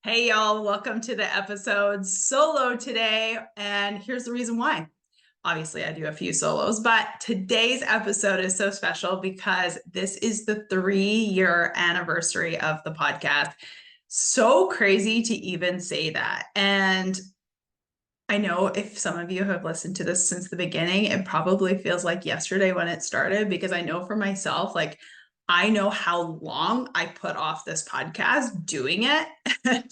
Hey y'all, welcome to the episode solo today. And here's the reason why. Obviously, I do a few solos, but today's episode is so special because this is the 3-year anniversary of the podcast. So crazy to even say that. And I know if some of you have listened to this since the beginning, it probably feels like yesterday when it started, because I know for myself, like, I know how long I put off this podcast doing it. And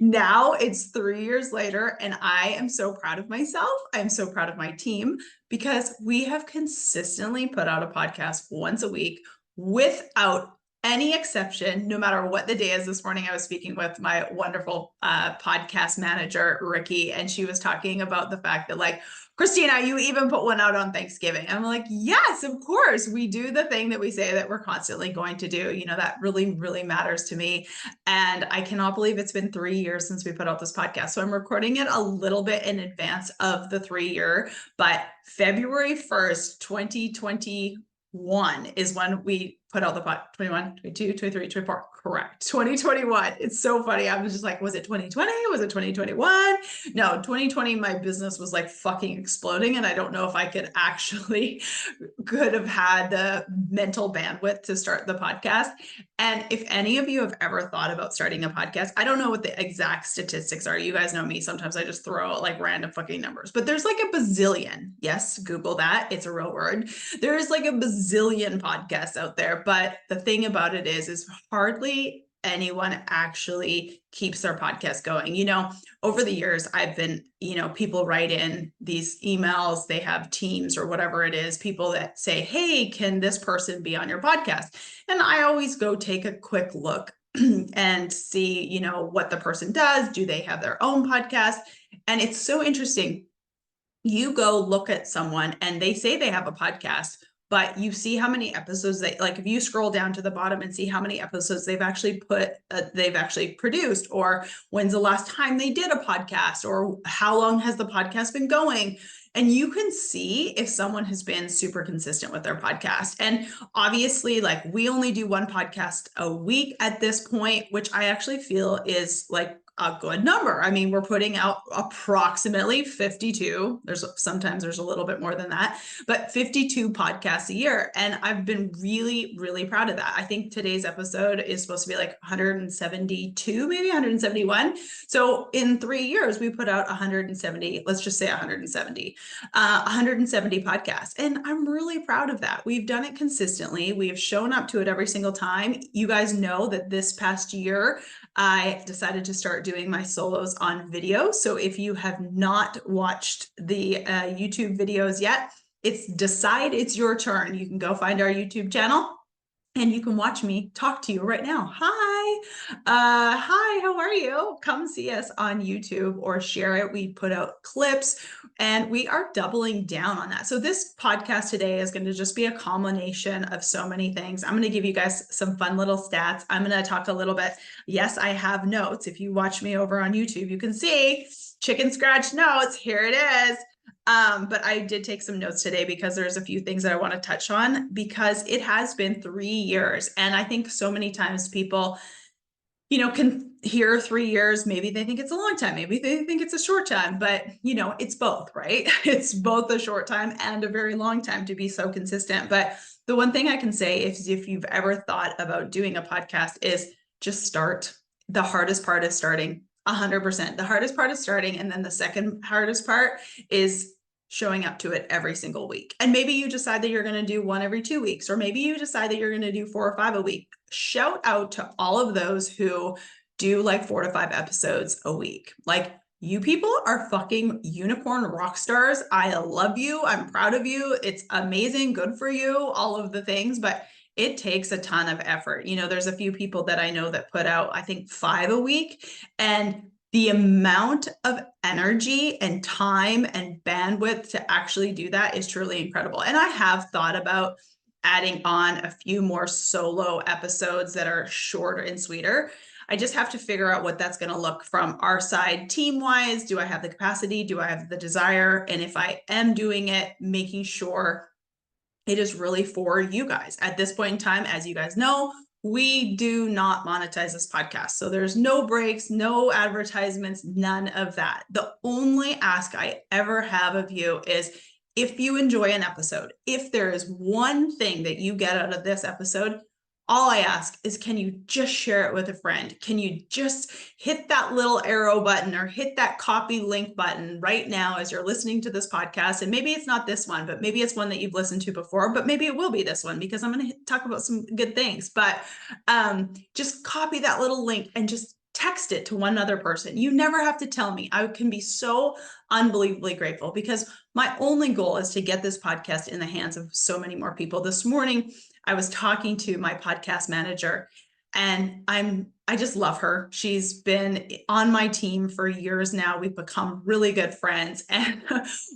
now it's 3 years later, and I am so proud of myself. I'm so proud of my team because we have consistently put out a podcast once a week without any exception, no matter what the day is. This morning, I was speaking with my wonderful podcast manager, Ricky, and she was talking about the fact that, like, Christina, you even put one out on Thanksgiving. I'm like, yes, of course. We do the thing that we say that we're constantly going to do. You know, that really, really matters to me. And I cannot believe it's been 3 years since we put out this podcast. So I'm recording it a little bit in advance of the 3 year, but February 1st, 2021 is when we put out the pod. 21, 22, 23, 24. Correct. 2021. It's so funny. I was just like, was it 2020? Was it 2021? No, 2020, my business was like fucking exploding. And I don't know if I could have had the mental bandwidth to start the podcast. And if any of you have ever thought about starting a podcast, I don't know what the exact statistics are. You guys know me. Sometimes I just throw out like random fucking numbers, but there's like a bazillion. Yes, Google that. It's a real word. There's like a bazillion podcasts out there. But the thing about it is hardly anyone actually keeps their podcast going. You know, over the years, I've been, people write in these emails, they have teams or whatever it is, people that say, hey, can this person be on your podcast? And I always go take a quick look and see, what the person does. Do they have their own podcast? And it's so interesting. You go look at someone and they say they have a podcast, but you see how many episodes like, if you scroll down to the bottom and see how many episodes they've actually produced, or when's the last time they did a podcast, or how long has the podcast been going. And you can see if someone has been super consistent with their podcast. And obviously, like, we only do one podcast a week at this point, which I actually feel is like a good number. I mean, we're putting out approximately 52. Sometimes there's a little bit more than that, but 52 podcasts a year. And I've been really, really proud of that. I think today's episode is supposed to be like 172, maybe 171. So in 3 years, we put out 170, let's just say 170 podcasts. And I'm really proud of that. We've done it consistently. We have shown up to it every single time. You guys know that this past year, I decided to start doing my solos on video. So if you have not watched the YouTube videos yet, it's your turn. You can go find our YouTube channel and you can watch me talk to you right now. Hi, how are you? Come see us on YouTube or share it. We put out clips and we are doubling down on that. So this podcast today is going to just be a combination of so many things. I'm going to give you guys some fun little stats. I'm going to talk a little bit. Yes, I have notes. If you watch me over on YouTube, you can see chicken scratch notes. Here it is. But I did take some notes today because there's a few things that I want to touch on, because it has been 3 years. And I think so many times people, can hear 3 years. Maybe they think it's a long time. Maybe they think it's a short time, but it's both, right? It's both a short time and a very long time to be so consistent. But the one thing I can say is, if you've ever thought about doing a podcast, is just start. The hardest part is starting. 100%. The hardest part is starting. And then the second hardest part is showing up to it every single week. And maybe you decide that you're going to do one every 2 weeks, or maybe you decide that you're going to do 4 or 5 a week. Shout out to all of those who do like 4 to 5 episodes a week. Like, you people are fucking unicorn rock stars. I love you. I'm proud of you. It's amazing. Good for you. All of the things, but it takes a ton of effort. There's a few people that I know that put out, I think, 5 a week, and the amount of energy and time and bandwidth to actually do that is truly incredible. And I have thought about adding on a few more solo episodes that are shorter and sweeter. I just have to figure out what that's going to look from our side team-wise. Do I have the capacity? Do I have the desire? And if I am doing it, making sure it is really for you guys. At this point in time, as you guys know, we do not monetize this podcast. So there's no breaks, no advertisements, none of that. The only ask I ever have of you is if you enjoy an episode, if there is one thing that you get out of this episode, all I ask is, can you just share it with a friend? Can you just hit that little arrow button or hit that copy link button right now as you're listening to this podcast? And maybe it's not this one, but maybe it's one that you've listened to before, but maybe it will be this one because I'm going to talk about some good things. But just copy that little link and just text it to one other person. You never have to tell me. I can be so unbelievably grateful because my only goal is to get this podcast in the hands of so many more people. This morning, I was talking to my podcast manager and I just love her. She's been on my team for years now. We've become really good friends. And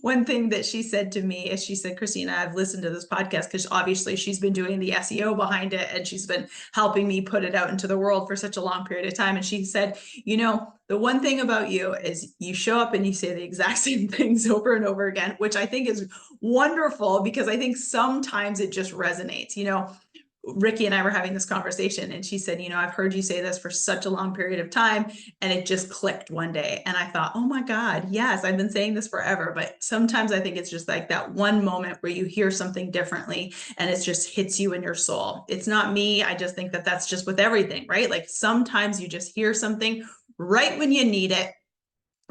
one thing that she said to me is she said, Christina, I've listened to this podcast because obviously she's been doing the SEO behind it and she's been helping me put it out into the world for such a long period of time. And she said, you know, the one thing about you is you show up and you say the exact same things over and over again, which I think is wonderful because I think sometimes it just resonates. You know, Ricky and I were having this conversation and she said, you know, I've heard you say this for such a long period of time and it just clicked one day. And I thought, oh my God, yes, I've been saying this forever. But sometimes I think it's just like that one moment where you hear something differently and it just hits you in your soul. It's not me. I just think that that's just with everything, right? Like sometimes you just hear something right when you need it,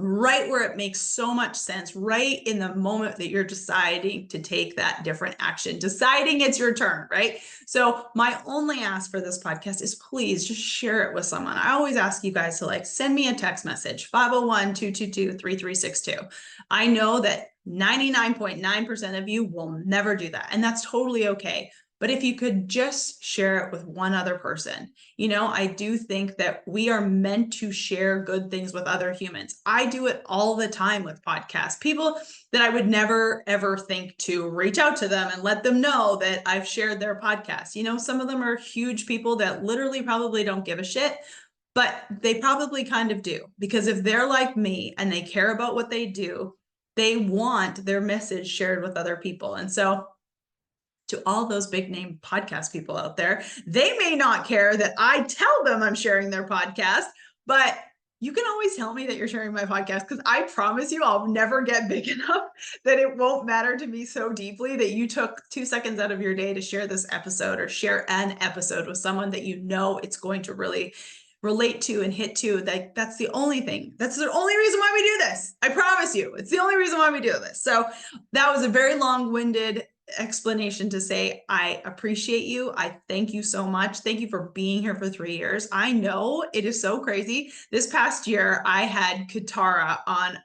right where it makes so much sense, right in the moment that you're deciding to take that different action, deciding it's your turn, right? So my only ask for this podcast is please just share it with someone. I always ask you guys to like send me a text message, 501-222-3362. I know that 99.9% of you will never do that. And that's totally okay. But if you could just share it with one other person, you know, I do think that we are meant to share good things with other humans. I do it all the time with podcasts. People that I would never, ever think to reach out to them and let them know that I've shared their podcast. You know, some of them are huge people that literally probably don't give a shit, but they probably kind of do. Because if they're like me and they care about what they do, they want their message shared with other people. And so to all those big name podcast people out there, they may not care that I tell them I'm sharing their podcast, but you can always tell me that you're sharing my podcast because I promise you I'll never get big enough that it won't matter to me so deeply that you took 2 seconds out of your day to share this episode or share an episode with someone that you know it's going to really relate to and hit to. That's the only thing. That's the only reason why we do this. I promise you, it's the only reason why we do this. So that was a very long-winded explanation to say I appreciate you. I thank you so much. Thank you for being here for 3 years. I know it is so crazy. This past year, I had Katara on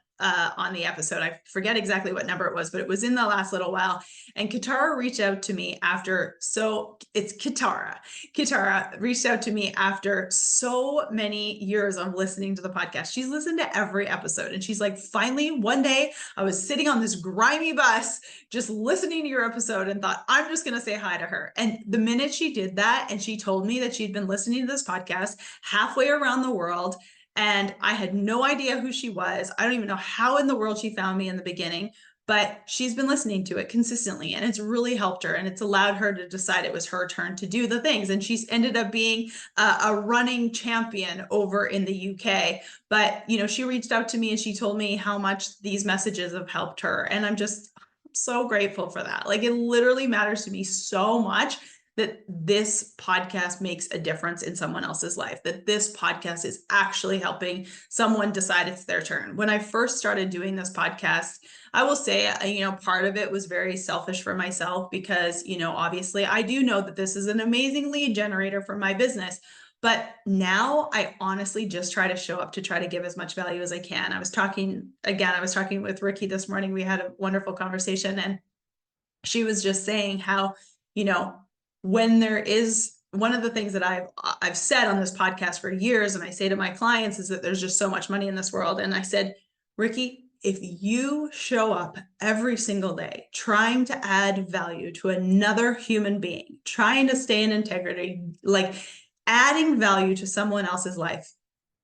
the episode. I forget exactly what number it was, but it was in the last little while. And Katara reached out to me after, so it's Katara. Katara reached out to me after so many years of listening to the podcast. She's listened to every episode and she's like, finally, one day I was sitting on this grimy bus, just listening to your episode and thought, I'm just going to say hi to her. And the minute she did that, and she told me that she'd been listening to this podcast halfway around the world, and I had no idea who she was. I don't even know how in the world she found me in the beginning, but she's been listening to it consistently and it's really helped her and it's allowed her to decide it was her turn to do the things. And she's ended up being a running champion over in the UK. But, you know, she reached out to me and she told me how much these messages have helped her. And I'm just so grateful for that. Like it literally matters to me so much that this podcast makes a difference in someone else's life, that this podcast is actually helping someone decide it's their turn. When I first started doing this podcast, I will say, you know, part of it was very selfish for myself because, you know, obviously I do know that this is an amazing lead generator for my business. But now I honestly just try to show up to try to give as much value as I can. I was talking with Ricky this morning. We had a wonderful conversation and she was just saying how, you know, when there is one of the things that I've said on this podcast for years, and I say to my clients is that there's just so much money in this world. And I said, Ricky, if you show up every single day trying to add value to another human being, trying to stay in integrity, like adding value to someone else's life,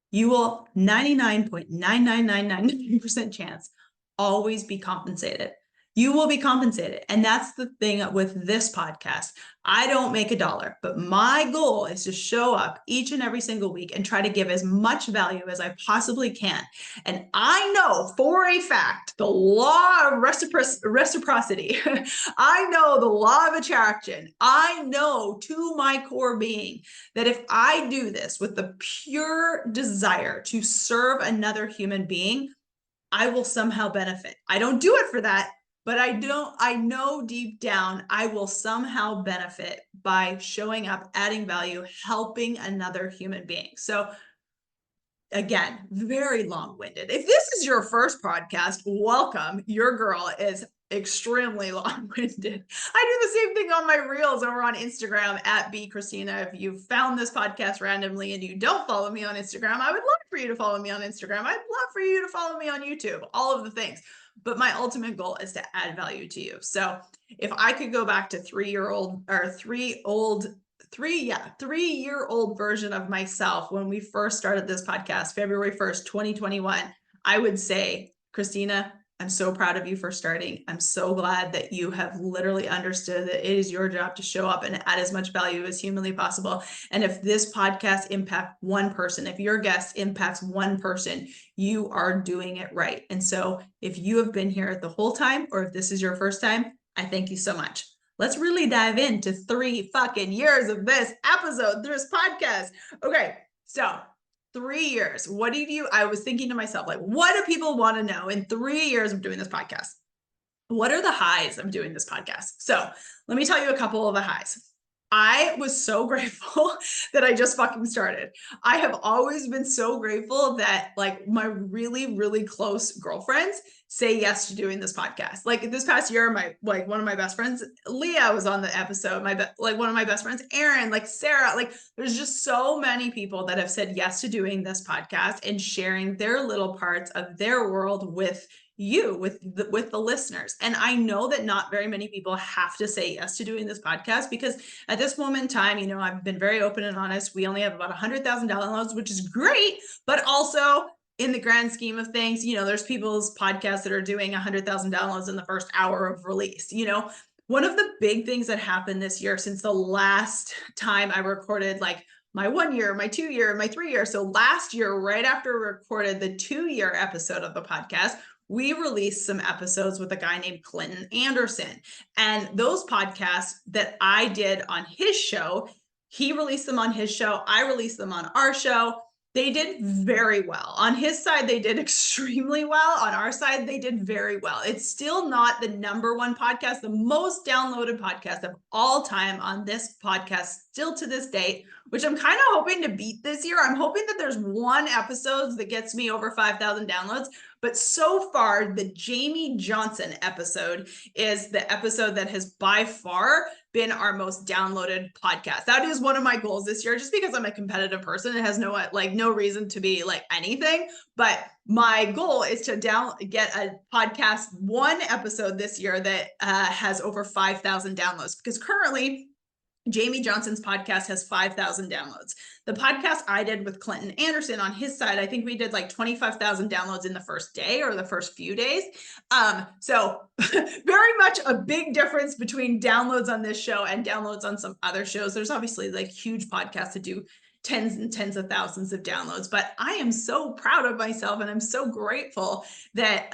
you will 99.99999% chance always be compensated. You will be compensated. And that's the thing with this podcast. I don't make $1, but my goal is to show up each and every single week and try to give as much value as I possibly can. And I know for a fact the law of reciprocity. I know the law of attraction. I know to my core being that if I do this with the pure desire to serve another human being, I will somehow benefit. I don't do it for that, but I know deep down I will somehow benefit by showing up, adding value, helping another human being. So again, very long-winded. If this is your first podcast, welcome. Your girl is extremely long-winded. I do the same thing on my reels over on Instagram at @Christina. If you found this podcast randomly and you don't follow me on Instagram, I would love for you to follow me on Instagram. I'd love for you to follow me on YouTube, all of the things. But my ultimate goal is to add value to you. So if I could go back to 3-year-old version of myself when we first started this podcast, February 1st, 2021, I would say, Christina, I'm so proud of you for starting. I'm so glad that you have literally understood that it is your job to show up and add as much value as humanly possible. And if this podcast impacts one person, if your guest impacts one person, you are doing it right. And so if you have been here the whole time, or if this is your first time, I thank you so much. Let's really dive into 3 fucking years of this episode, this podcast. Okay, so 3 years. I was thinking to myself, like, what do people want to know in 3 years of doing this podcast? What are the highs of doing this podcast? So let me tell you a couple of the highs. I was so grateful that I just fucking started. I have always been so grateful that like my really, really close girlfriends say yes to doing this podcast. Like this past year, one of my best friends, Leah, was on the episode. One of my best friends, Erin, like Sarah, like there's just so many people that have said yes to doing this podcast and sharing their little parts of their world with you, with the listeners. And I know that not very many people have to say yes to doing this podcast, because at this moment in time, you know, I've been very open and honest. We only have about 100,000 downloads, which is great, but also in the grand scheme of things, you know, there's people's podcasts that are doing 100,000 downloads in the first hour of release. You know, one of the big things that happened this year since the last time I recorded like my 1 year, my 2 year, my 3 year. So last year, right after we recorded the 2-year episode of the podcast, we released some episodes with a guy named Clinton Anderson. And those podcasts that I did on his show, he released them on his show. I released them on our show. They did very well. On his side, they did extremely well. On our side, they did very well. It's still not the #1 podcast, the most downloaded podcast of all time on this podcast, still to this date, which I'm kind of hoping to beat this year. I'm hoping that there's one episode that gets me over 5,000 downloads. But so far, the Jamie Johnson episode is the episode that has by far been our most downloaded podcast. That is one of my goals this year, just because I'm a competitive person. It has no reason to be like anything, but my goal is to get a podcast, one episode this year that has over 5,000 downloads, because currently Jamie Johnson's podcast has 5,000 downloads. The podcast I did with Clinton Anderson on his side, I think we did like 25,000 downloads in the first day or the first few days. So very much a big difference between downloads on this show and downloads on some other shows. There's obviously like huge podcasts that do tens and tens of thousands of downloads, but I am so proud of myself and I'm so grateful that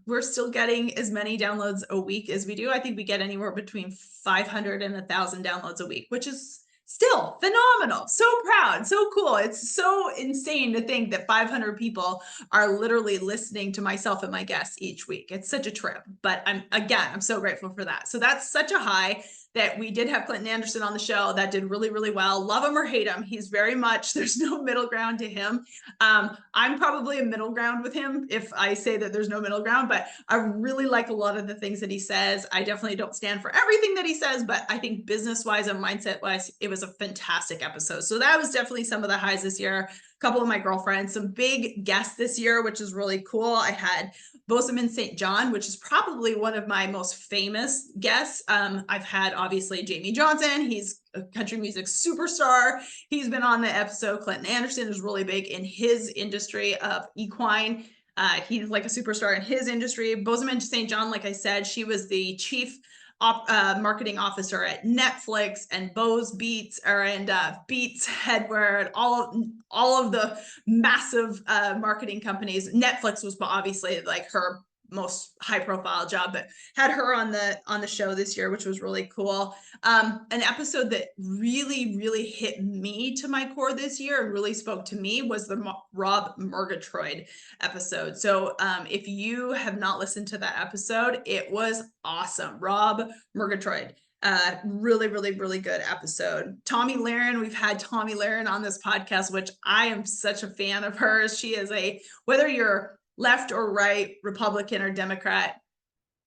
we're still getting as many downloads a week as we do. I think we get anywhere between 500 and 1,000 downloads a week, which is still phenomenal. So proud, so cool. It's so insane to think that 500 people are literally listening to myself and my guests each week. It's such a trip, but I'm so grateful for that. So that's such a high that we did have Clinton Anderson on the show. That did really, really well. Love him or hate him. He's very much, there's no middle ground to him. I'm probably a middle ground with him if I say that there's no middle ground, but I really like a lot of the things that he says. I definitely don't stand for everything that he says, but I think business-wise and mindset-wise, it was a fantastic episode. So that was definitely some of the highs this year. A couple of my girlfriends, some big guests this year, which is really cool. I had Bozeman St. John, which is probably one of my most famous guests. I've had obviously Jamie Johnson. He's a country music superstar. He's been on the episode. Clinton Anderson is really big in his industry of equine He's like a superstar in his industry. Bozeman St. John, like I said, she was the chief marketing officer at Netflix and Bose Beats and Beats Headwear and all of the massive marketing companies. Netflix was obviously like her most high profile job, but had her on the show this year, which was really cool. An episode that really hit me to my core this year and really spoke to me was the Rob Murgatroyd episode. So if you have not listened to that episode, it was awesome. Rob Murgatroyd, really good episode. Tommy Lahren, we've had Tommy Lahren on this podcast, which I am such a fan of hers. She is whether you're left or right, Republican or Democrat,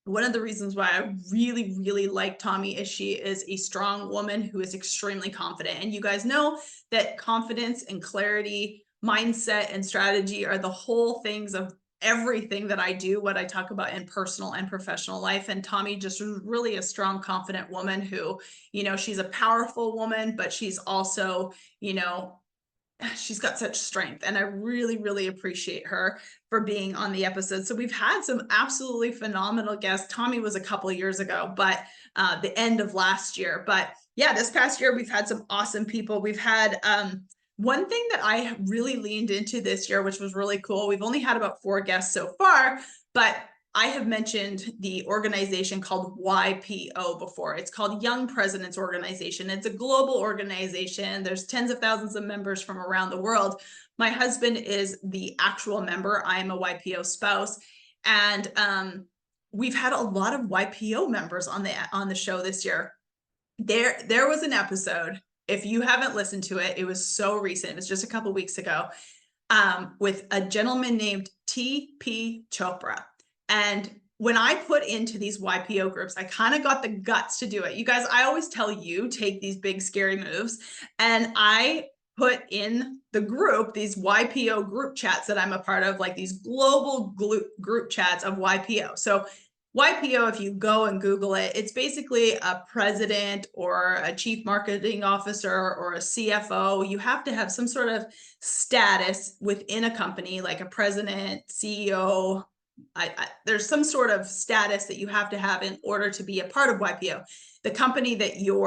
one of the reasons why I really like Tommy is she is a strong woman who is extremely confident. And you guys know that confidence and clarity, mindset and strategy are the whole things of everything that I do, what I talk about in personal and professional life. And Tommy just was really a strong, confident woman who, she's a powerful woman, but she's also, she's got such strength, and I really appreciate her for being on the episode. So we've had some absolutely phenomenal guests. Tommy was a couple of years ago, but the end of last year. But yeah, this past year we've had some awesome people. We've had one thing that I really leaned into this year, which was really cool. We've only had about 4 guests so far, but I have mentioned the organization called YPO before. It's called Young Presidents Organization. It's a global organization. There's tens of thousands of members from around the world. My husband is the actual member. I am a YPO spouse. And we've had a lot of YPO members on the show this year. There was an episode, if you haven't listened to it, it was so recent. It was just a couple weeks ago, with a gentleman named T.P. Chopra. And when I put into these YPO groups, I kind of got the guts to do it. You guys, I always tell you, take these big, scary moves. And I put in the group, these YPO group chats that I'm a part of, like these global group chats of YPO. So YPO, if you go and Google it, it's basically a president or a chief marketing officer or a CFO. You have to have some sort of status within a company, like a president, CEO. There's some sort of status that you have to have in order to be a part of YPO. The company that you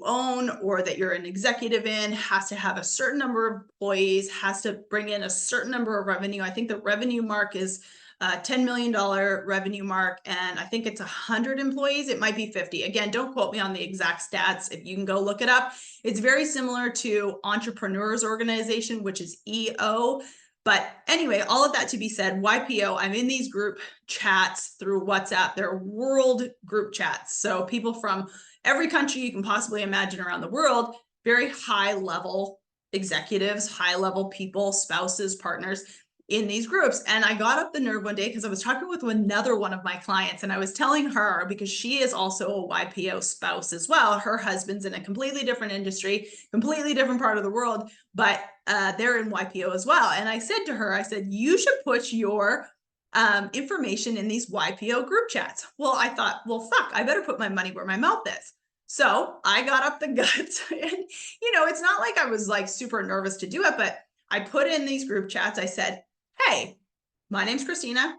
own or that you're an executive in has to have a certain number of employees, has to bring in a certain number of revenue. I think the revenue mark is $10 million revenue mark, and I think it's 100 employees. It might be 50. Again, don't quote me on the exact stats. If you can go look it up, it's very similar to Entrepreneurs Organization, which is EO. But anyway, all of that to be said, YPO, I'm in these group chats through WhatsApp. They're world group chats. So people from every country you can possibly imagine around the world, very high level executives, high level people, spouses, partners in these groups. And I got up the nerve one day because I was talking with another one of my clients, and I was telling her, because she is also a YPO spouse as well. Her husband's in a completely different industry, completely different part of the world, but they're in YPO as well. And I said to her, I said, you should put your information in these YPO group chats. Well, I thought, well, fuck, I better put my money where my mouth is. So I got up the guts and, it's not like I was like super nervous to do it, but I put in these group chats. I said, hey, my name's Christina.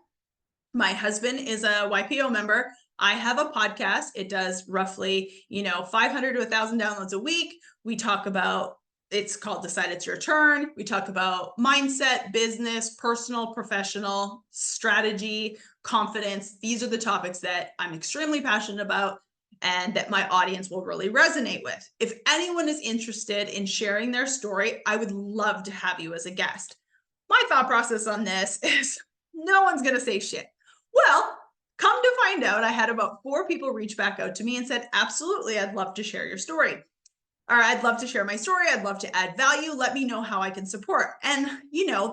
My husband is a YPO member. I have a podcast. It does roughly, 500 to 1,000 downloads a week. We talk about, it's called Decide It's Your Turn. We talk about mindset, business, personal, professional, strategy, confidence. These are the topics that I'm extremely passionate about and that my audience will really resonate with. If anyone is interested in sharing their story, I would love to have you as a guest. My thought process on this is no one's going to say shit. Well, come to find out, I had about 4 people reach back out to me and said, absolutely, I'd love to share your story. Or I'd love to share my story. I'd love to add value. Let me know how I can support. And,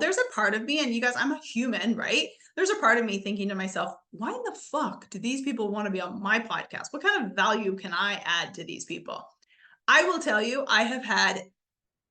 there's a part of me, and you guys, I'm a human, right? There's a part of me thinking to myself, why in the fuck do these people want to be on my podcast? What kind of value can I add to these people? I will tell you, I have had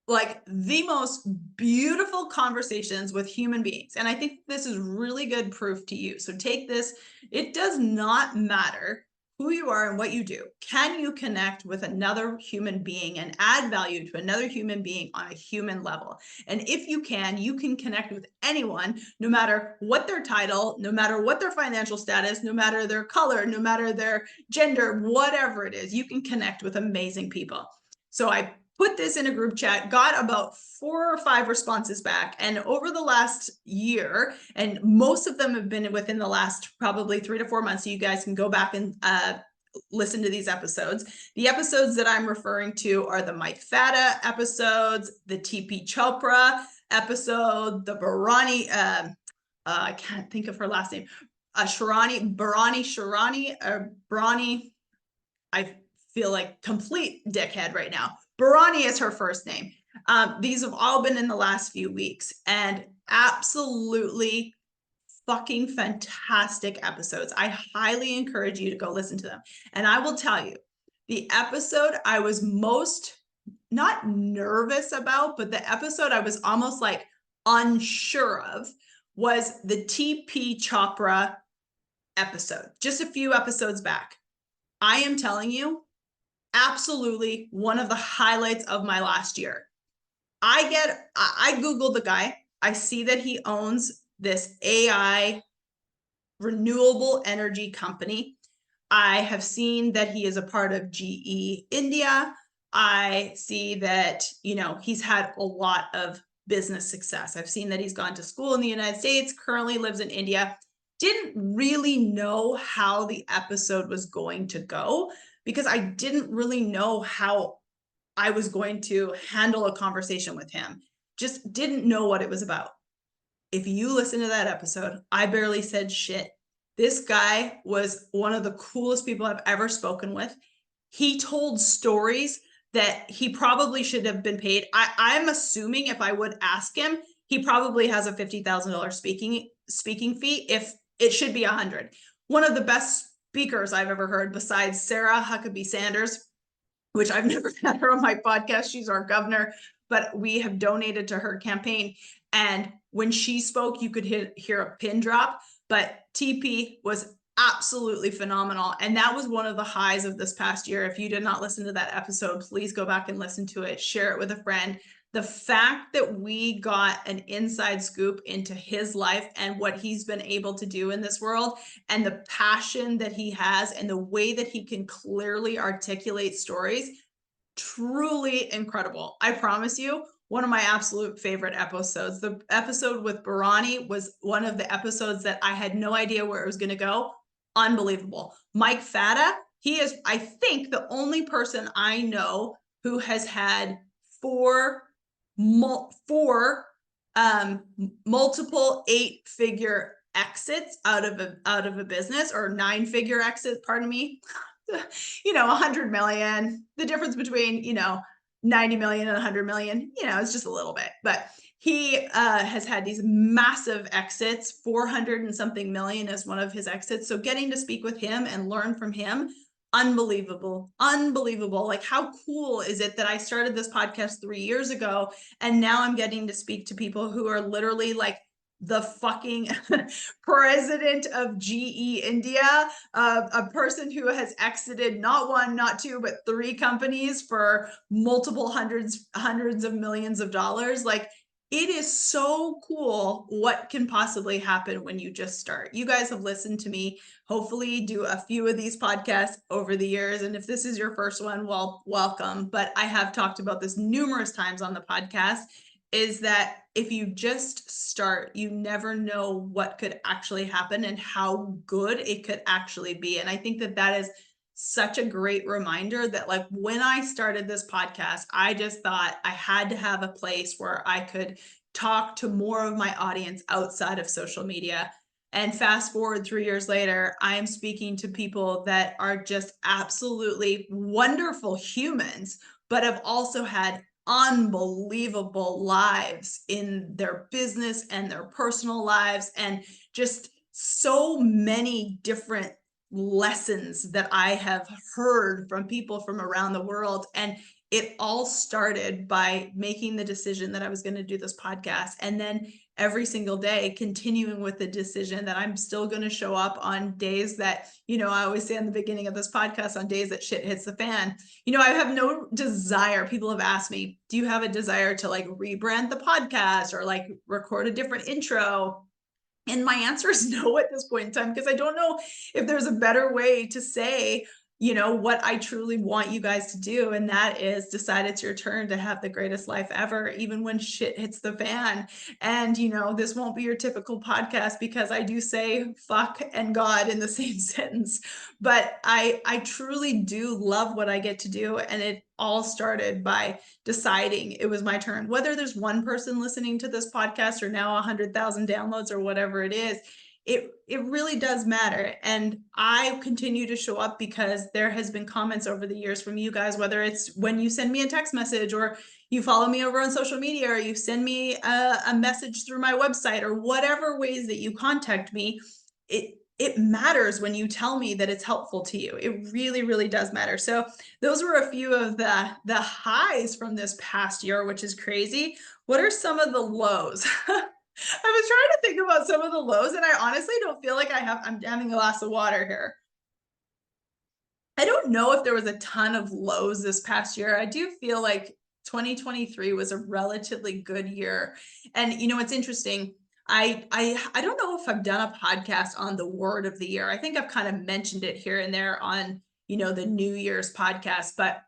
like the most beautiful conversations with human beings. And I think this is really good proof to you. So take this. It does not matter who you are and what you do. Can you connect with another human being and add value to another human being on a human level? And if you can connect with anyone, no matter what their title, no matter what their financial status, no matter their color, no matter their gender, whatever it is, you can connect with amazing people. So I put this in a group chat, got about 4 or 5 responses back. And over the last year, and most of them have been within the last probably 3 to 4 months, so you guys can go back and listen to these episodes. The episodes that I'm referring to are the Mike Fata episodes, the TP Chopra episode, the Barani, I can't think of her last name, Barani, I feel like complete dickhead right now. Barani is her first name. These have all been in the last few weeks, and absolutely fucking fantastic episodes. I highly encourage you to go listen to them. And I will tell you, the episode I was most not nervous about, but the episode I was almost like unsure of was the TP Chopra episode, just a few episodes back. I am telling you, absolutely one of the highlights of my last year. I Googled the guy. I see that he owns this AI renewable energy company. I have seen that he is a part of GE India. I see that, he's had a lot of business success. I've seen that he's gone to school in the United States, currently lives in India. Didn't really know how the episode was going to go because I didn't really know how I was going to handle a conversation with him. Just didn't know what it was about. If you listen to that episode, I barely said shit. This guy was one of the coolest people I've ever spoken with. He told stories that he probably should have been paid. I'm assuming if I would ask him, he probably has a $50,000 speaking fee. If it should be 100. One of the best speakers I've ever heard, besides Sarah Huckabee Sanders, which I've never had her on my podcast. She's our governor, but we have donated to her campaign. And when she spoke, you could hear a pin drop, but TP was absolutely phenomenal. And that was one of the highs of this past year. If you did not listen to that episode, please go back and listen to it, share it with a friend. The fact that we got an inside scoop into his life and what he's been able to do in this world, and the passion that he has and the way that he can clearly articulate stories, truly incredible. I promise you, one of my absolute favorite episodes. The episode with Barani was one of the episodes that I had no idea where it was going to go. Unbelievable. Mike Fata, he is, I think, the only person I know who has had four multiple 8-figure exits out of a business, or 9-figure exits, pardon me. 100 million, the difference between 90 million and 100 million, it's just a little bit. But he has had these massive exits. 400 and something million is one of his exits. So getting to speak with him and learn from him, unbelievable. Like, how cool is it that I started this podcast 3 years ago, and now I'm getting to speak to people who are literally like the fucking president of GE India, a person who has exited not 1, not 2, but 3 companies for multiple hundreds of millions of dollars. Like, it is so cool what can possibly happen when you just start. You guys have listened to me hopefully do a few of these podcasts over the years. And if this is your first one, well, welcome. But I have talked about this numerous times on the podcast, is that if you just start, you never know what could actually happen and how good it could actually be. And I think that is such a great reminder that, like, when I started this podcast, I just thought I had to have a place where I could talk to more of my audience outside of social media. And fast forward 3 years later, I am speaking to people that are just absolutely wonderful humans, but have also had unbelievable lives in their business and their personal lives, and just so many different lessons that I have heard from people from around the world. And it all started by making the decision that I was going to do this podcast. And then every single day, continuing with the decision that I'm still going to show up on days that, I always say in the beginning of this podcast, on days that shit hits the fan. I have no desire. People have asked me, do you have a desire to like rebrand the podcast or like record a different intro? And my answer is no at this point in time, because I don't know if there's a better way to say, what I truly want you guys to do. And that is decide it's your turn to have the greatest life ever, even when shit hits the fan. And, this won't be your typical podcast because I do say fuck and God in the same sentence, but I truly do love what I get to do. And it all started by deciding it was my turn. Whether there's one person listening to this podcast or now 100,000 downloads or whatever it is, it really does matter. And I continue to show up because there has been comments over the years from you guys, whether it's when you send me a text message or you follow me over on social media or you send me a message through my website or whatever ways that you contact me, it matters when you tell me that it's helpful to you. It really, really does matter. So those were a few of the highs from this past year, which is crazy. What are some of the lows? I was trying to think about some of the lows, and I honestly don't feel like I'm having a glass of water here. I don't know if there was a ton of lows this past year. I do feel like 2023 was a relatively good year. And it's interesting. I don't know if I've done a podcast on the word of the year. I think I've kind of mentioned it here and there on, the New Year's podcast, but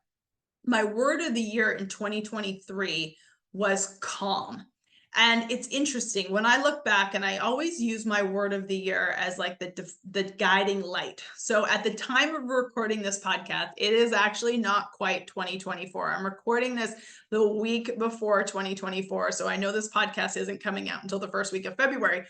my word of the year in 2023 was calm. And it's interesting when I look back, and I always use my word of the year as like the guiding light. So at the time of recording this podcast, it is actually not quite 2024. I'm recording this the week before 2024. So I know this podcast isn't coming out until the first week of February.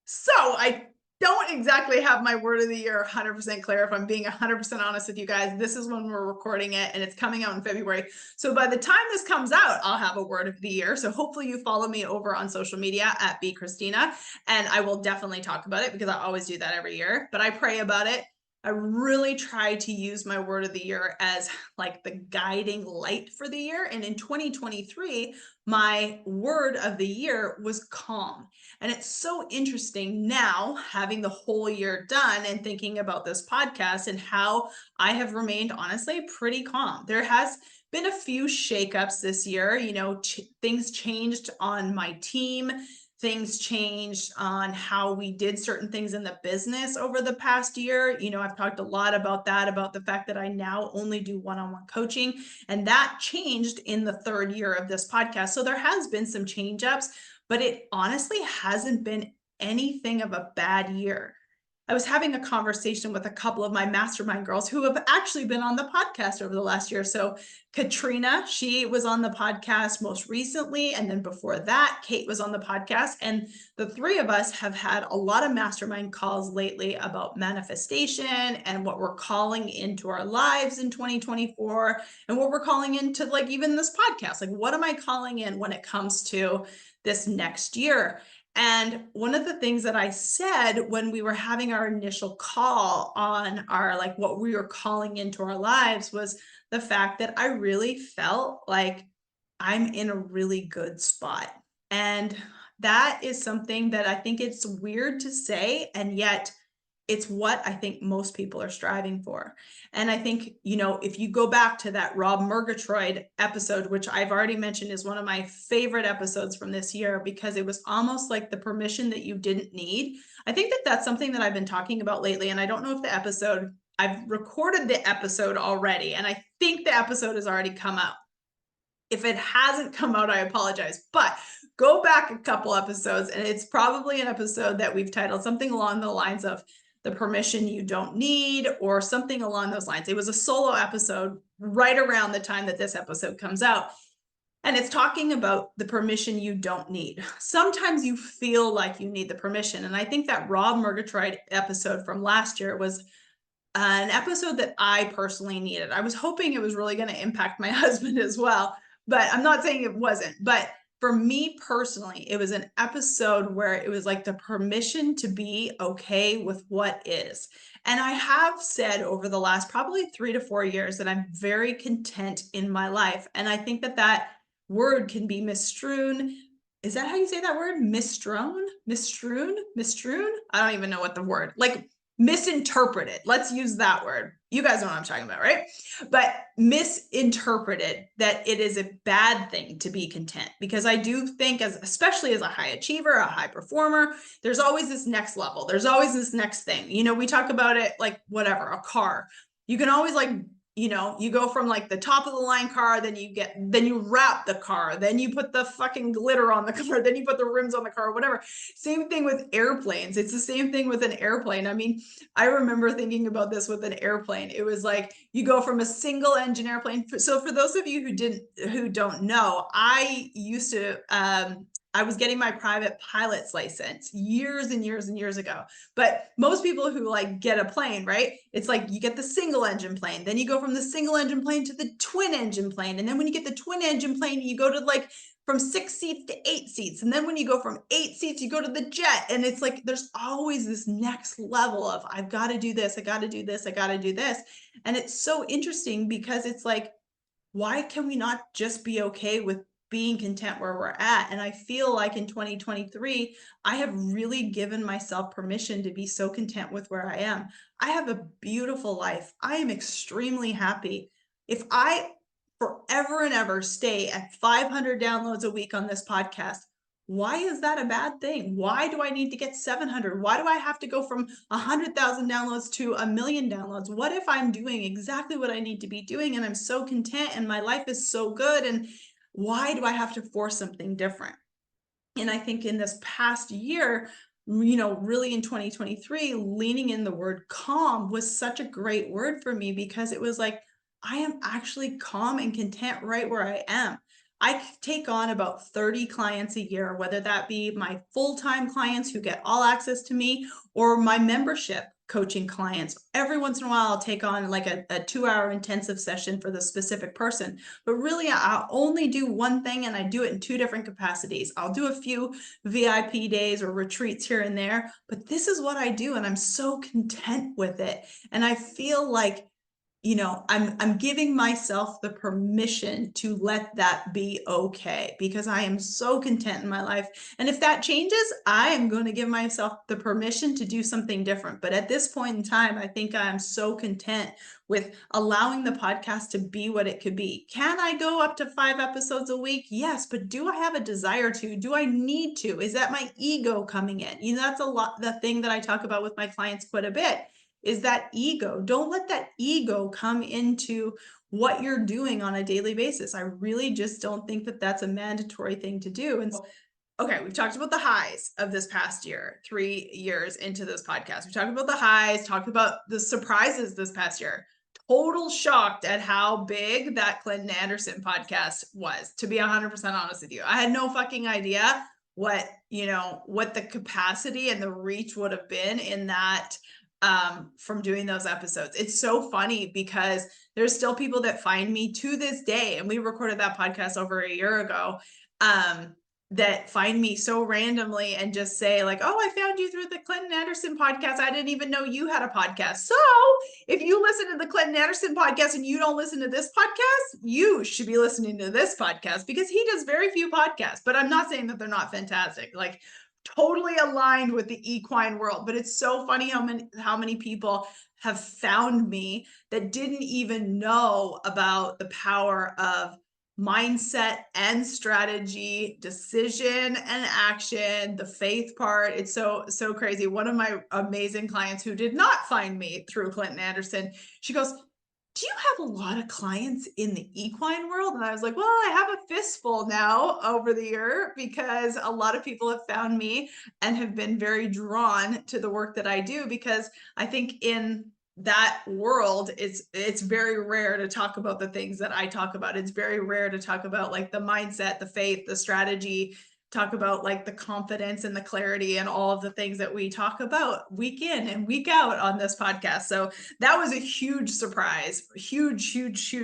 So I don't exactly have my word of the year 100% clear. If I'm being 100% honest with you guys, this is when we're recording it and it's coming out in February. So by the time this comes out, I'll have a word of the year. So hopefully you follow me over on social media at Christina, and I will definitely talk about it because I always do that every year, but I pray about it. I really try to use my word of the year as like the guiding light for the year. And in 2023, my word of the year was calm. And it's so interesting now, having the whole year done and thinking about this podcast and how I have remained honestly pretty calm. There has been a few shakeups this year. Things changed on my team. Things changed on how we did certain things in the business over the past year. I've talked a lot about that, about the fact that I now only do one-on-one coaching, and that changed in the third year of this podcast. So there has been some change ups, but it honestly hasn't been anything of a bad year. I was having a conversation with a couple of my mastermind girls who have actually been on the podcast over the last year. So Katrina, she was on the podcast most recently. And then before that, Kate was on the podcast. And the three of us have had a lot of mastermind calls lately about manifestation and what we're calling into our lives in 2024 and what we're calling into like even this podcast. Like, what am I calling in when it comes to this next year? And one of the things that I said when we were having our initial call on our, like what we were calling into our lives, was the fact that I really felt like I'm in a really good spot. And that is something that I think it's weird to say, and yet it's what I think most people are striving for. And I think, if you go back to that Rob Murgatroyd episode, which I've already mentioned is one of my favorite episodes from this year, because it was almost like the permission that you didn't need. I think that that's something that I've been talking about lately. And I don't know if I've recorded the episode already, and I think the episode has already come out. If it hasn't come out, I apologize, but go back a couple episodes, and it's probably an episode that we've titled something along the lines of the permission you don't need, or something along those lines. It was a solo episode right around the time that this episode comes out. And it's talking about the permission you don't need. Sometimes you feel like you need the permission. And I think that Rob Murgatroyd episode from last year was an episode that I personally needed. I was hoping it was really going to impact my husband as well, but I'm not saying it wasn't. But for me personally, it was an episode where it was like the permission to be okay with what is. And I have said over the last probably 3 to 4 years that I'm very content in my life. And I think that that word can be misstrewn. Is that how you say that word? Misstrewn? Misstrewn? I don't even know what the word, like misinterpreted. Let's use that word. You guys know what I'm talking about, right? But misinterpreted that it is a bad thing to be content, because I do think, as especially as a high achiever, a high performer, there's always this next level. There's always this next thing. You know, we talk about it like whatever, a car. You can always like, you know, you go from like the top of the line car, then you wrap the car, then you put the fucking glitter on the car, then you put the rims on the car, whatever. Same thing with airplanes. It's the same thing with an airplane. I mean, I remember thinking about this with an airplane. It was like you go from a single engine airplane. So for those of you who don't know, I used to I was getting my private pilot's license years and years and years ago. But most people who like get a plane, right? It's like you get the single engine plane, then you go from the single engine plane to the twin engine plane. And then when you get the twin engine plane, you go to like from 6 seats to 8 seats. And then when you go from 8 seats, you go to the jet. And it's like, there's always this next level of, I've got to do this. I got to do this. I got to do this. And it's so interesting because it's like, why can we not just be okay with being content where we're at? And I feel like in 2023, I have really given myself permission to be so content with where I am. I have a beautiful life. I am extremely happy. If I forever and ever stay at 500 downloads a week on this podcast, why is that a bad thing? Why do I need to get 700? Why do I have to go from 100,000 downloads to 1,000,000 downloads? What if I'm doing exactly what I need to be doing and I'm so content and my life is so good? And why do I have to force something different? And I think in this past year, you know, really in 2023, leaning in the word calm was such a great word for me, because it was like, I am actually calm and content right where I am. I take on about 30 clients a year, whether that be my full-time clients who get all access to me or my membership coaching clients. Every once in a while, I'll take on like a 2-hour intensive session for the specific person. But really, I'll only do one thing, and I do it in 2 different capacities. I'll do a few VIP days or retreats here and there, but this is what I do, and I'm so content with it. And I feel like, you know, I'm giving myself the permission to let that be okay, because I am so content in my life. And if that changes, I am going to give myself the permission to do something different. But at this point in time, I think I'm so content with allowing the podcast to be what it could be. Can I go up to 5 episodes a week? Yes, but do I have a desire to? Do I need to? Is that my ego coming in? You know, that's a lot, the thing that I talk about with my clients quite a bit, is that ego. Don't let that ego come into what you're doing on a daily basis. I really just don't think that that's a mandatory thing to do. And okay, we've talked about the highs of this past year, 3 years into this podcast. We talked about the highs, talked about the surprises this past year. Total shocked at how big that Clinton Anderson podcast was, to be 100% honest with you. I had no fucking idea what, you know, what the capacity and the reach would have been in that, from doing those episodes. It's so funny because there's still people that find me to this day, and we recorded that podcast over a year ago, that find me so randomly and just say like, oh, I found you through the Clinton Anderson podcast. I didn't even know you had a podcast. So if you listen to the Clinton Anderson podcast and you don't listen to this podcast, you should be listening to this podcast, because he does very few podcasts. But I'm not saying that they're not fantastic. Like, totally aligned with the equine world. But it's so funny how many people have found me that didn't even know about the power of mindset and strategy, decision and action, the faith part. It's so crazy. One of my amazing clients who did not find me through Clinton Anderson, she goes, do you have a lot of clients in the equine world? And I was like, well, I have a fistful now over the year, because a lot of people have found me and have been very drawn to the work that I do, because I think in that world, it's very rare to talk about the things that I talk about. It's very rare to talk about like the mindset, the faith, the strategy, talk about like the confidence and the clarity and all of the things that we talk about week in and week out on this podcast. So that was a huge surprise, huge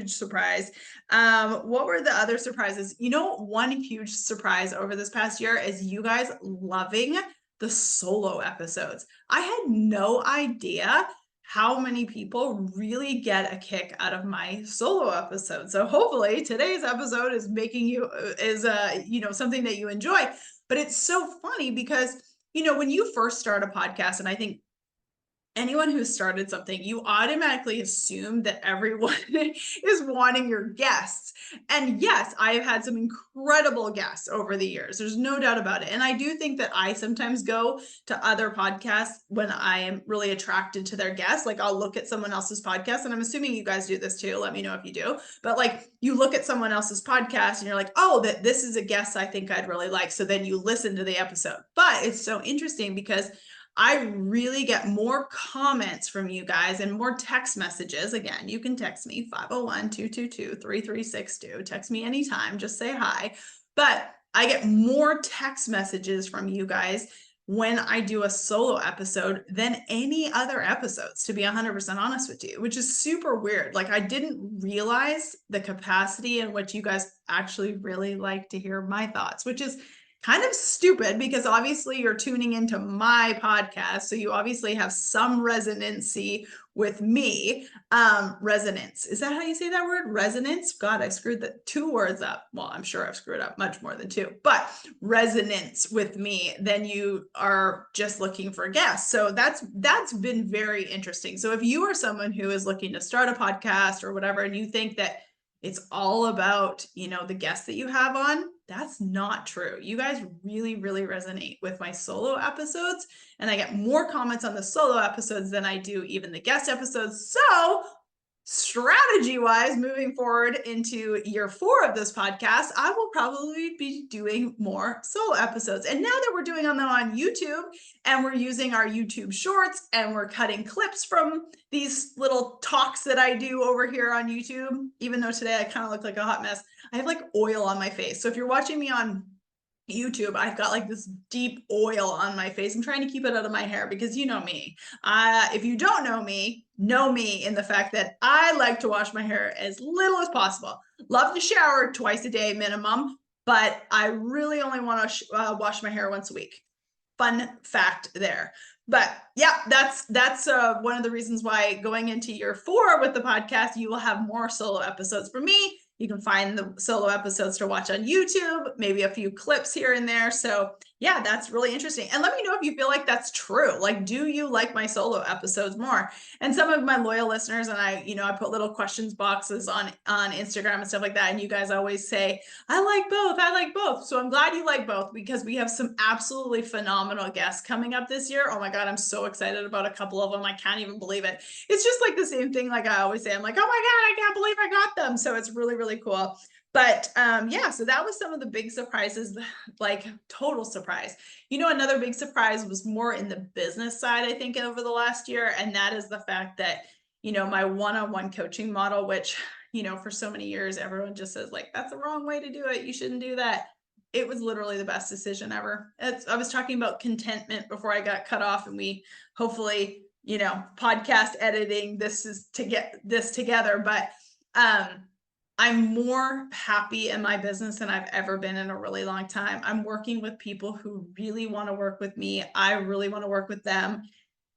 surprise. What were the other surprises? You know, one huge surprise over this past year is you guys loving the solo episodes. I had no idea how many people really get a kick out of my solo episode. So hopefully today's episode is making you something that you enjoy. But it's so funny because when you first start a podcast, and I think anyone who started something, you automatically assume that everyone is wanting your guests. And yes, I have had some incredible guests over the years. There's no doubt about it. And I do think that I sometimes go to other podcasts when I am really attracted to their guests. Like I'll look at someone else's podcast, and I'm assuming you guys do this too. Let me know if you do. But like you look at someone else's podcast and you're like, oh, this is a guest I think I'd really like. So then you listen to the episode. But it's so interesting because I really get more comments from you guys and more text messages. Again, you can text me 501-222-3362. Text me anytime, just say hi. But I get more text messages from you guys when I do a solo episode than any other episodes, to be 100% honest with you, which is super weird. Like I didn't realize the capacity in which you guys actually really like to hear my thoughts, which is kind of stupid because obviously you're tuning into my podcast. So you obviously have some resonancy with me. Resonance. Is that how you say that word? Resonance? God, I screwed the 2 words up. Well, I'm sure I've screwed up much more than 2, but resonance with me, then you are just looking for guests. So that's been very interesting. So if you are someone who is looking to start a podcast or whatever, and you think that it's all about, the guests that you have on, that's not true. You guys really resonate with my solo episodes, and I get more comments on the solo episodes than I do even the guest episodes. So strategy wise, moving forward into year 4 of this podcast, I will probably be doing more solo episodes. And now that we're doing them on YouTube and we're using our YouTube shorts and we're cutting clips from these little talks that I do over here on YouTube, even though today I kind of look like a hot mess, I have like oil on my face. So if you're watching me on YouTube, I've got like this deep oil on my face. I'm trying to keep it out of my hair because you know me. If you don't know me in the fact that I like to wash my hair as little as possible. Love to shower twice a day minimum, but I really only want to wash my hair once a week. Fun fact there. But yeah, that's one of the reasons why going into year 4 with the podcast, you will have more solo episodes from me. You can find the solo episodes to watch on YouTube, maybe a few clips here and there. So yeah, that's really interesting. And let me know if you feel like that's true. Like, do you like my solo episodes more? And some of my loyal listeners, and I put little questions boxes on Instagram and stuff like that. And you guys always say, I like both. I like both. So I'm glad you like both because we have some absolutely phenomenal guests coming up this year. Oh my God, I'm so excited about a couple of them. I can't even believe it. It's just like the same thing. Like I always say, I'm like, oh my God, I can't believe I got them. So it's really cool. But yeah, so that was some of the big surprises, like total surprise. Another big surprise was more in the business side, I think, over the last year. And that is the fact that, my one-on-one coaching model, which, for so many years, everyone just says like, that's the wrong way to do it. You shouldn't do that. It was literally the best decision ever. I was talking about contentment before I got cut off, and we hopefully, podcast editing, this is to get this together. But I'm more happy in my business than I've ever been in a really long time. I'm working with people who really want to work with me. I really want to work with them.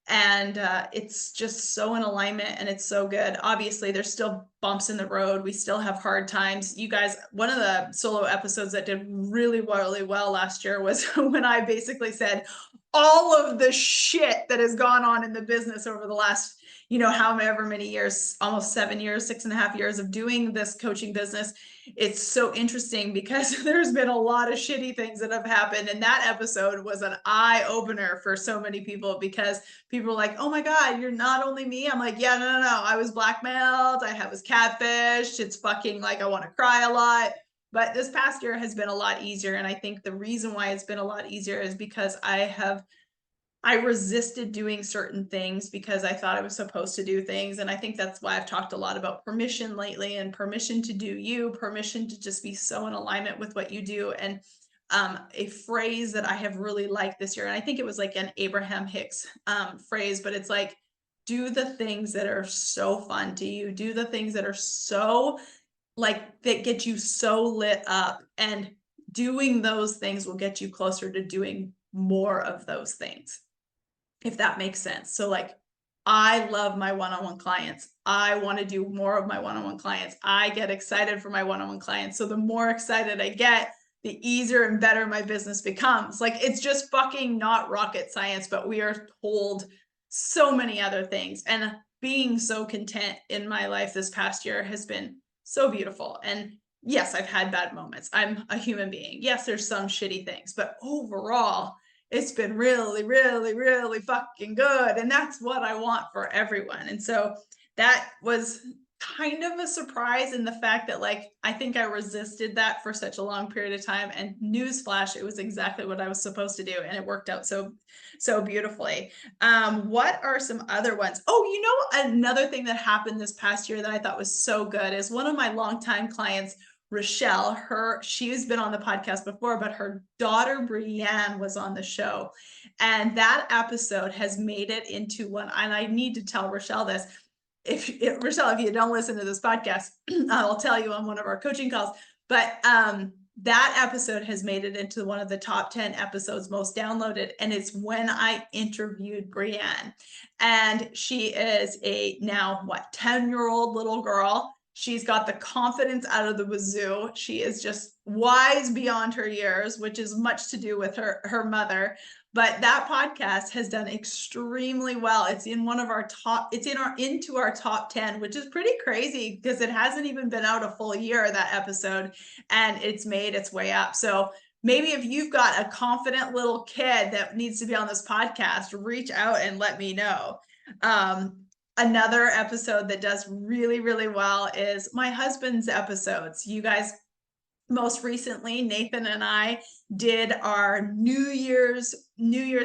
And it's just so in alignment, and it's so good. Obviously, there's still bumps in the road. We still have hard times. You guys, one of the solo episodes that did really well last year was when I basically said all of the shit that has gone on in the business over the last however many years, almost 7 years, 6.5 years of doing this coaching business. It's so interesting because there's been a lot of shitty things that have happened. And that episode was an eye opener for so many people because people are like, oh my God, you're not only me. I'm like, yeah, no. I was blackmailed. I was catfished. It's fucking like, I want to cry a lot. But this past year has been a lot easier. And I think the reason why it's been a lot easier is because I resisted doing certain things because I thought I was supposed to do things. And I think that's why I've talked a lot about permission lately, and permission to do you, permission to just be so in alignment with what you do. And a phrase that I have really liked this year, and I think it was like an Abraham Hicks phrase, but it's like, do the things that are so fun to you, do the things that are so like that get you so lit up, and doing those things will get you closer to doing more of those things, if that makes sense. So like, I love my one-on-one clients. I want to do more of my one-on-one clients. I get excited for my one-on-one clients. So the more excited I get, the easier and better my business becomes. Like, it's just fucking not rocket science, but we are told so many other things. And being so content in my life this past year has been so beautiful. And yes, I've had bad moments. I'm a human being. Yes, there's some shitty things, but overall, it's been really, really, really fucking good. And that's what I want for everyone. And so that was kind of a surprise in the fact that, like, I think I resisted that for such a long period of time. And newsflash, it was exactly what I was supposed to do. And it worked out so beautifully. What are some other ones? Oh, you know, another thing that happened this past year that I thought was so good is one of my longtime clients, Rochelle, she's been on the podcast before, but her daughter Brienne was on the show. And that episode has made it into one. And I need to tell Rochelle this. Rochelle, if you don't listen to this podcast, I'll tell you on one of our coaching calls. But that episode has made it into one of the top 10 episodes most downloaded. And it's when I interviewed Brienne. And she is a now, 10-year-old little girl. She's got the confidence out of the wazoo. She is just wise beyond her years, which is much to do with her mother. But that podcast has done extremely well. It's in one of our top, into our top 10, which is pretty crazy because it hasn't even been out a full year, that episode, and it's made its way up. So maybe if you've got a confident little kid that needs to be on this podcast, reach out and let me know. Another episode that does really, really well is my husband's episodes. You guys, most recently, Nathan and I did our New Year's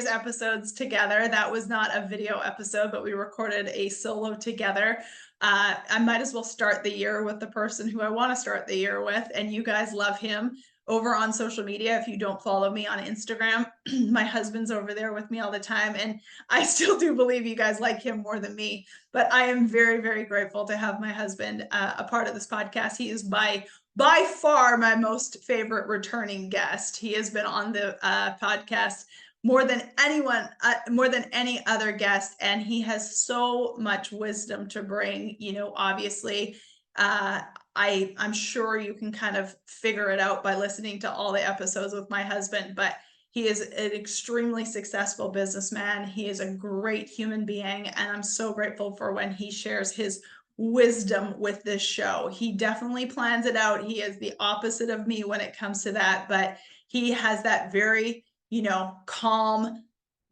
episodes together. That was not a video episode, but we recorded a solo together. I might as well start the year with the person who I want to start the year with, and you guys love him over on social media. If you don't follow me on Instagram, my husband's over there with me all the time, and I still do believe you guys like him more than me. But I am very, very grateful to have my husband a part of this podcast. He is by far my most favorite returning guest. He has been on the podcast more than anyone, more than any other guest, and he has so much wisdom to bring. You know, obviously, I'm sure you can kind of figure it out by listening to all the episodes with my husband, but he is an extremely successful businessman. He is a great human being, and I'm so grateful for when he shares his wisdom with this show. He definitely plans it out. He is the opposite of me when it comes to that, but he has that very, calm,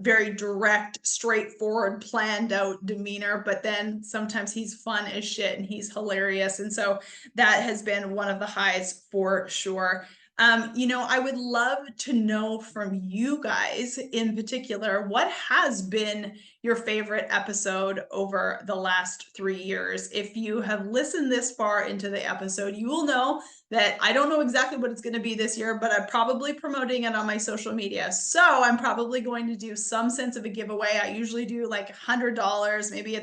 very direct, straightforward, planned out demeanor, but then sometimes he's fun as shit and he's hilarious. And so that has been one of the highs for sure. I would love to know from you guys in particular, what has been your favorite episode over the last 3 years? If you have listened this far into the episode, you will know that I don't know exactly what it's going to be this year, but I'm probably promoting it on my social media. So I'm probably going to do some sense of a giveaway. I usually do like $100. Maybe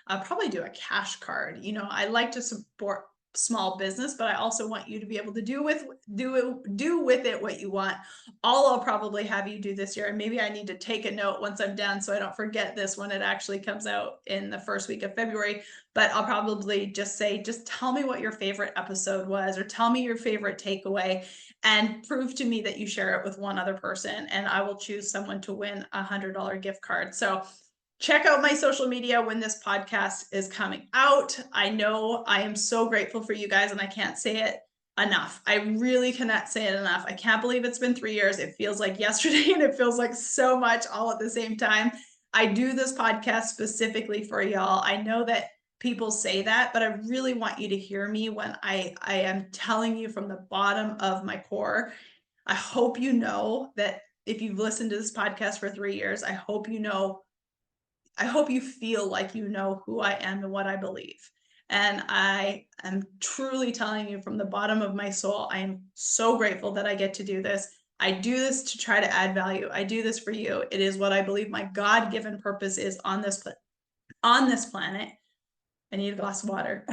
I'll probably do a cash card. I like to support small business, but I also want you to be able to do with it what you want. All I'll probably have you do this year, and maybe I need to take a note once I'm done so I don't forget this when it actually comes out in the first week of February, but I'll probably just say, just tell me what your favorite episode was, or tell me your favorite takeaway, and prove to me that you share it with one other person, and I will choose someone to win a $100 gift card. So check out my social media when this podcast is coming out. I know I am so grateful for you guys, and I can't say it enough. I really cannot say it enough. I can't believe it's been 3 years. It feels like yesterday, and it feels like so much all at the same time. I do this podcast specifically for y'all. I know that people say that, but I really want you to hear me when I am telling you from the bottom of my core. I hope you know that if you've listened to this podcast for 3 years, I hope you feel like you know who I am and what I believe. And I am truly telling you from the bottom of my soul, I am so grateful that I get to do this. I do this to try to add value. I do this for you. It is what I believe my God-given purpose is on this planet. I need a glass of water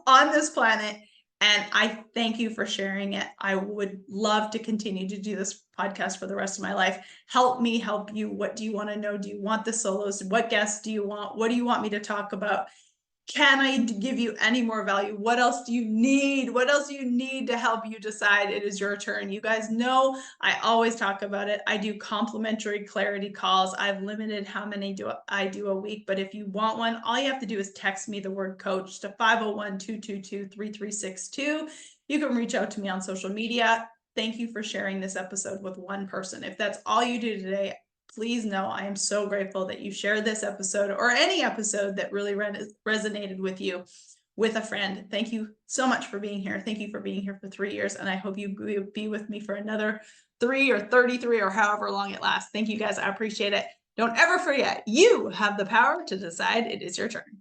on this planet. And I thank you for sharing it. I would love to continue to do this podcast for the rest of my life. Help me help you. What do you want to know? Do you want the solos? What guests do you want? What do you want me to talk about? Can I give you any more value? What else do you need? What else do you need to help you decide it is your turn? You guys know I always talk about it. I do complimentary clarity calls. I've limited how many I do a week, but if you want one, all you have to do is text me the word coach to 501-222-3362. You can reach out to me on social media. Thank you for sharing this episode with one person. If that's all you do today, please know I am so grateful that you shared this episode or any episode that really resonated with you with a friend. Thank you so much for being here. Thank you for being here for 3 years. And I hope you will be with me for another 3 or 33 or however long it lasts. Thank you guys. I appreciate it. Don't ever forget, you have the power to decide it is your turn.